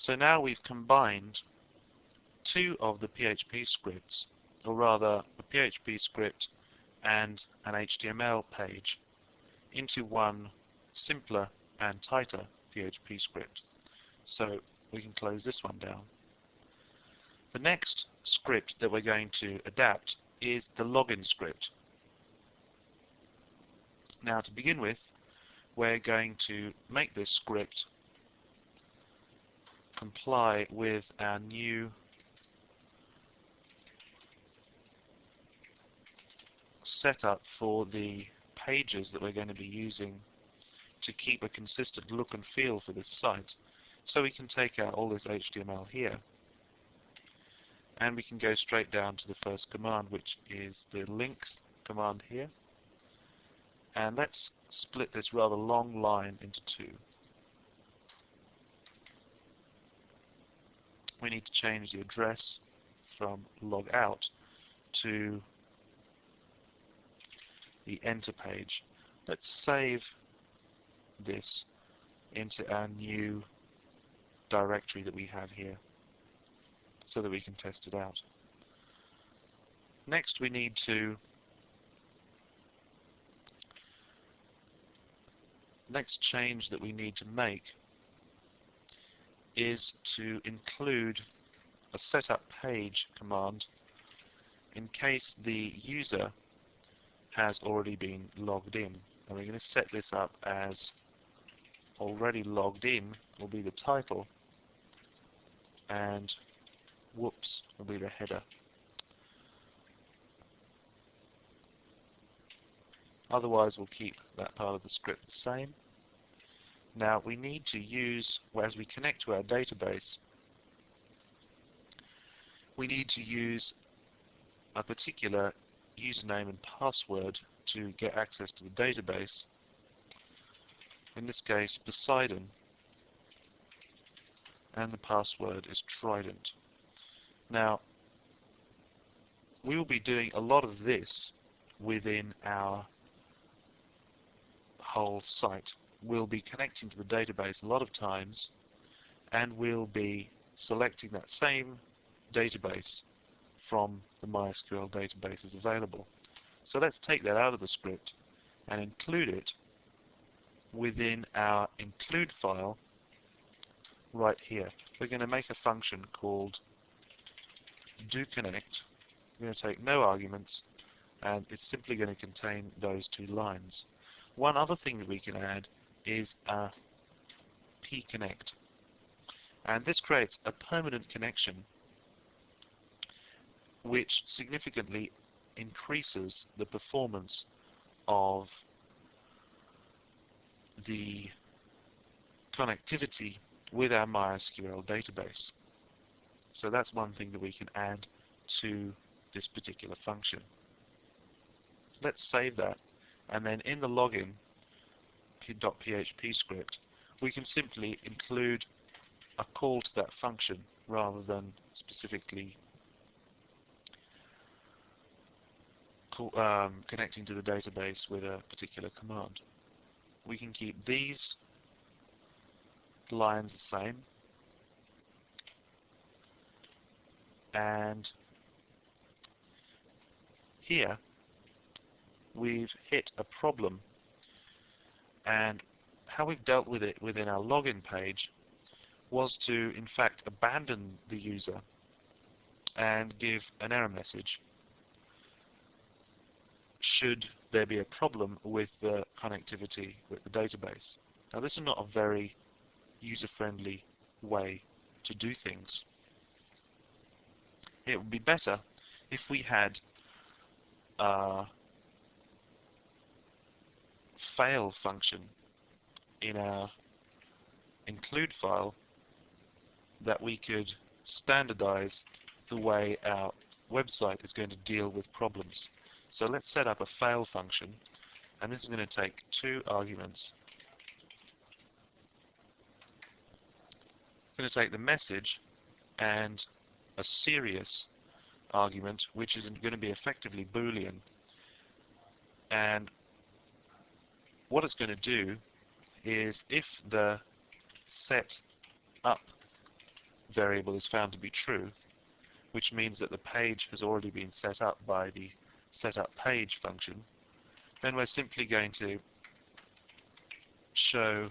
So now we've combined two of the PHP scripts, or rather a PHP script and an HTML page, into one simpler and tighter PHP script. So we can close this one down. The next script that we're going to adapt is the login script. Now, to begin with, we're going to make this script comply with our new setup for the pages that we're going to be using to keep a consistent look and feel for this site. So we can take out all this HTML here, and we can go straight down to the first command, which is the links command here. And let's split this rather long line into two. We need to change the address from logout to the enter page. Let's save this into our new directory that we have here so that we can test it out. Next, we need to next change that we need to make is to include a setup page command in case the user has already been logged in. And we're going to set this up as already logged in will be the title, and whoops will be the header. Otherwise, we'll keep that part of the script the same. Now, we need to use, as we connect to our database, we need to use a particular username and password to get access to the database. In this case, Poseidon, and the password is Trident. Now, we will be doing a lot of this within our whole site. We'll be connecting to the database a lot of times, and we'll be selecting that same database from the MySQL databases available. So let's take that out of the script and include it within our include file right here. We're going to make a function called doConnect. We're going to take no arguments, and it's simply going to contain those two lines. One other thing that we can add is a pconnect, and this creates a permanent connection which significantly increases the performance of the connectivity with our MySQL database. So that's one thing that we can add to this particular function. Let's save that, and then in the login .php script we can simply include a call to that function rather than specifically connecting to the database with a particular command. We can keep these lines the same, and here we've hit a problem, and how we've dealt with it within our login page was to in fact abandon the user and give an error message should there be a problem with the connectivity with the database. Now, this is not a very user-friendly way to do things. It would be better if we had a fail function in our include file that we could standardize the way our website is going to deal with problems. So let's set up a fail function, and this is going to take two arguments. It's going to take the message and a serious argument, which is going to be effectively Boolean. And what it's going to do is, if the set up variable is found to be true, which means that the page has already been set up by the setUpPage function, then we're simply going to show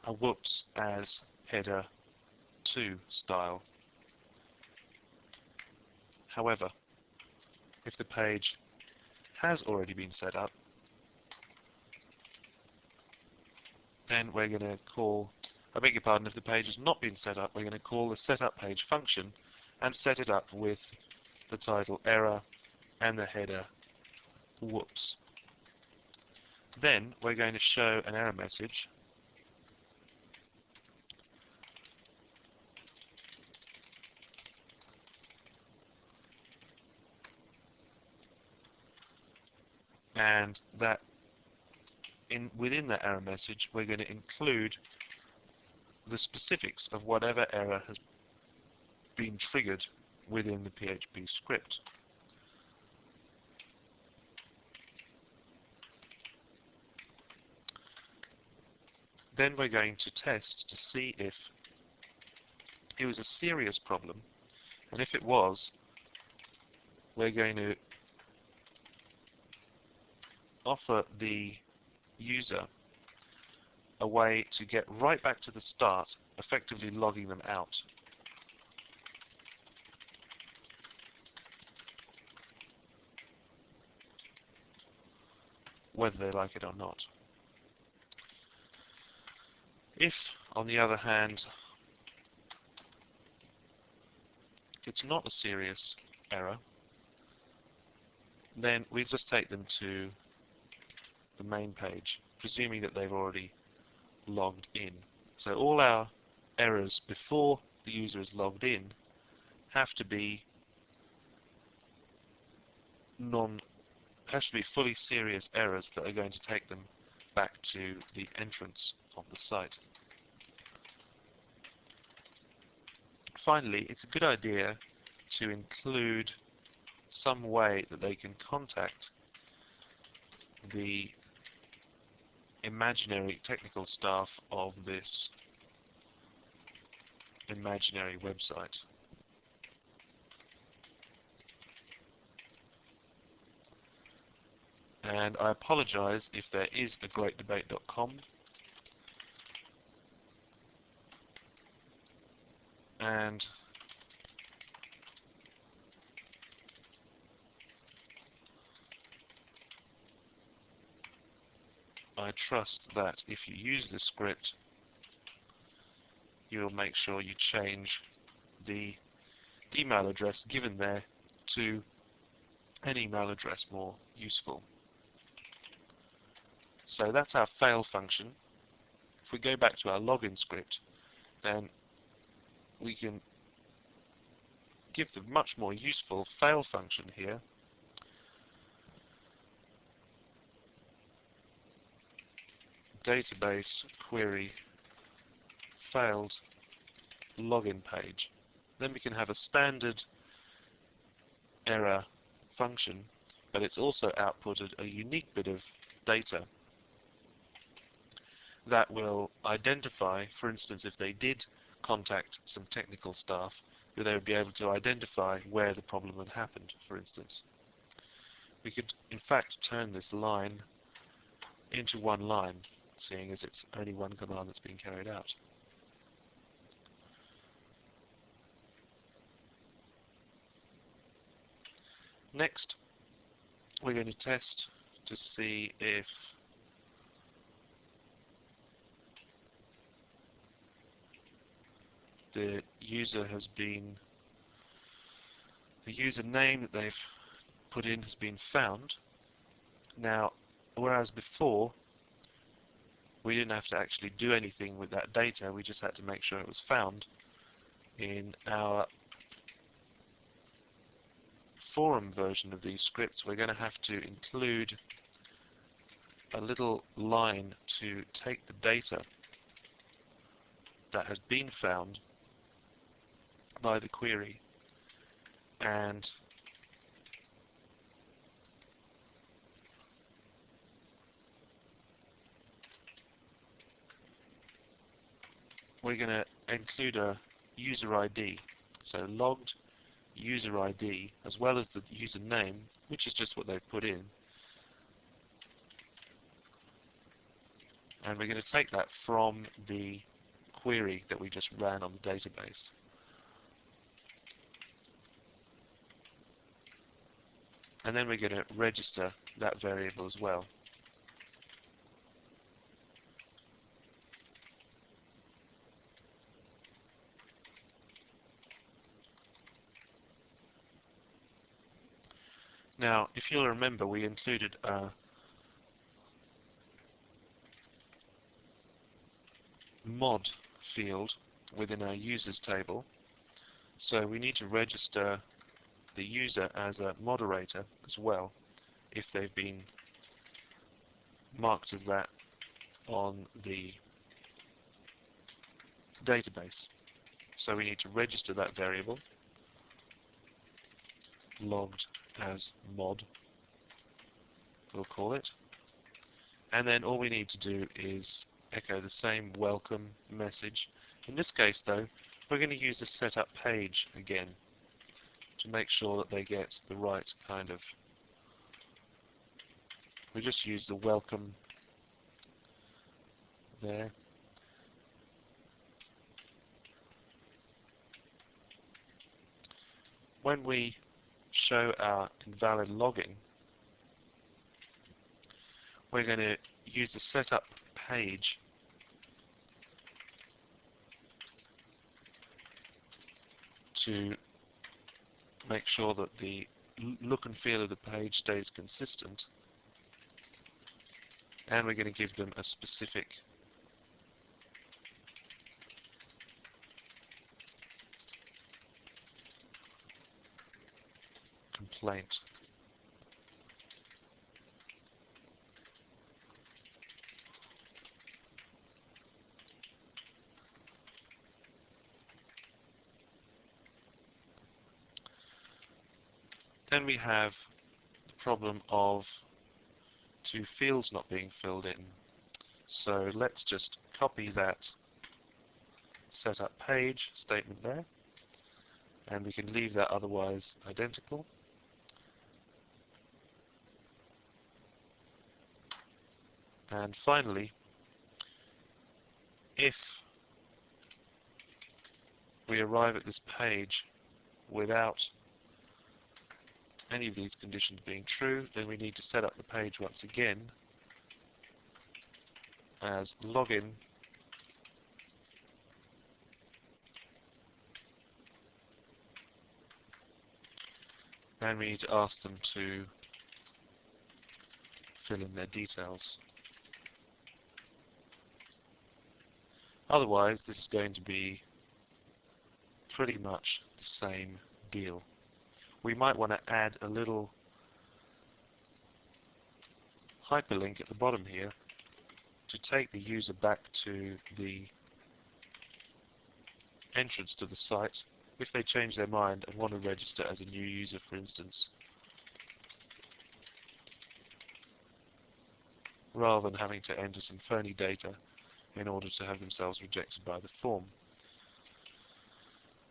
a whoops as header 2 style. However, if the page has already been set up, then we're going to call, I beg your pardon, if the page has not been set up, we're going to call the setUpPage function and set it up with the title error and the header whoops. Then we're going to show an error message and that within that error message we're going to include the specifics of whatever error has been triggered within the PHP script. Then we're going to test to see if it was a serious problem, and if it was, we're going to offer the user a way to get right back to the start, effectively logging them out. Whether they like it or not. If, on the other hand, it's not a serious error, then we just take them to the main page, presuming that they've already logged in. So all our errors before the user is logged in have to be fully serious errors that are going to take them back to the entrance of the site. Finally, it's a good idea to include some way that they can contact the imaginary technical staff of this imaginary website. And I apologize if there is a greatdebate.com and I trust that if you use this script, you'll make sure you change the email address given there to an email address more useful. So that's our fail function. If we go back to our login script, then we can give the much more useful fail function here. Database query failed login page. Then we can have a standard error function, but it's also outputted a unique bit of data that will identify, for instance, if they did contact some technical staff, they would be able to identify where the problem had happened, for instance. We could, in fact, turn this line into one line, seeing as it's only one command that's being carried out. Next, we're going to test to see if the user has been, the username that they've put in has been found. Now, whereas before we didn't have to actually do anything with that data, we just had to make sure it was found. In our forum version of these scripts, we're going to have to include a little line to take the data that has been found by the query and we're going to include a user ID. So logged user ID as well as the username, which is just what they've put in. And we're going to take that from the query that we just ran on the database. And then we're going to register that variable as well. Now, if you'll remember, we included a mod field within our users table. So we need to register the user as a moderator as well, if they've been marked as that on the database. So we need to register that variable, logged as mod, we'll call it. And then all we need to do is echo the same welcome message. In this case, though, we're going to use the setup page again to make sure that they get the right kind of... We just use the welcome there. When we show our invalid logging, we're going to use the setup page to make sure that the look and feel of the page stays consistent, and we're going to give them a specific complaint. Then we have the problem of two fields not being filled in. So let's just copy that setup page statement there, and we can leave that otherwise identical. And finally, if we arrive at this page without any of these conditions being true, then we need to set up the page once again as login and we need to ask them to fill in their details. Otherwise, this is going to be pretty much the same deal. We might want to add a little hyperlink at the bottom here to take the user back to the entrance to the site if they change their mind and want to register as a new user, for instance, rather than having to enter some phony data in order to have themselves rejected by the form.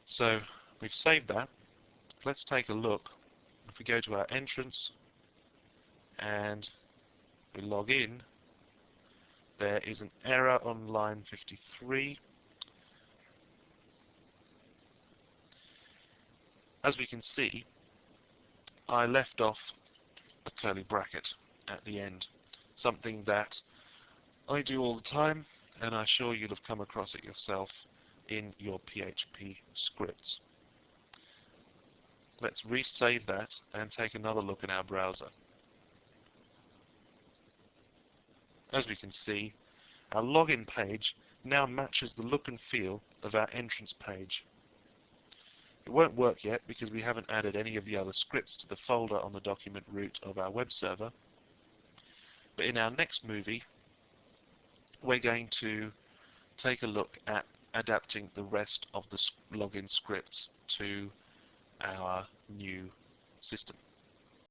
So we've saved that. Let's take a look. If we go to our entrance and we log in, there is an error on line 53. As we can see, I left off a curly bracket at the end, something that I do all the time, and I'm sure you'll have come across it yourself in your PHP scripts. Let's resave that and take another look in our browser. As we can see, our login page now matches the look and feel of our entrance page. It won't work yet because we haven't added any of the other scripts to the folder on the document root of our web server. But in our next movie, we're going to take a look at adapting the rest of the login scripts to our new system.